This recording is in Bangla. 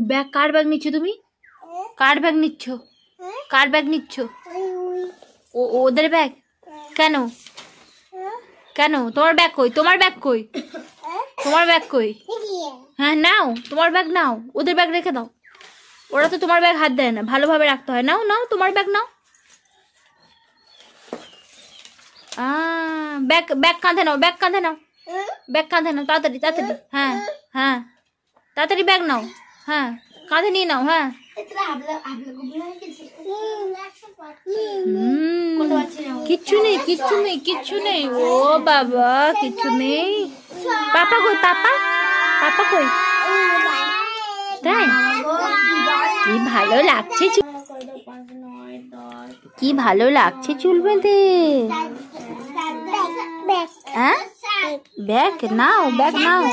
ব্যাগ কার ব্যাগ নিচ্ছ তুমি? কার ব্যাগ নিচ্ছ? কার ব্যাগ নিচ্ছ? ওদের ব্যাগ? কেন কেন? তোমার ব্যাগ কই? তোমার ব্যাগ কই? তোমার ব্যাগ কই? হ্যাঁ নাও, তোমার ব্যাগ নাও, ওদের ব্যাগ রেখে দাও। ওরা তো তোমার ব্যাগ হাত দেয় না, ভালোভাবে রাখতে হয়। নাও নাও, তোমার ব্যাগ নাও। ব্যাগ ব্যাগ কাঁধে নাও, ব্যাগ কাঁধে নাও, ব্যাগ কাঁধে নাও, তাড়াতাড়ি তাড়াতাড়ি। হ্যাঁ হ্যাঁ, তাড়াতাড়ি ব্যাগ নাও। হ্যাঁ, কাঁধে নিয়ে নাও। হ্যাঁ, কিচ্ছু নেই, কিচ্ছু নেই, কিচ্ছু নেই। ও বাবা, কিচ্ছু নেই। পাপা কই? পাপা, পাপা কই? তাই কি ভালো লাগছে, কি ভালো লাগছে চুল বেঁধে। হ্যাঁ, ব্যাগ নাও, ব্যাগ নাও।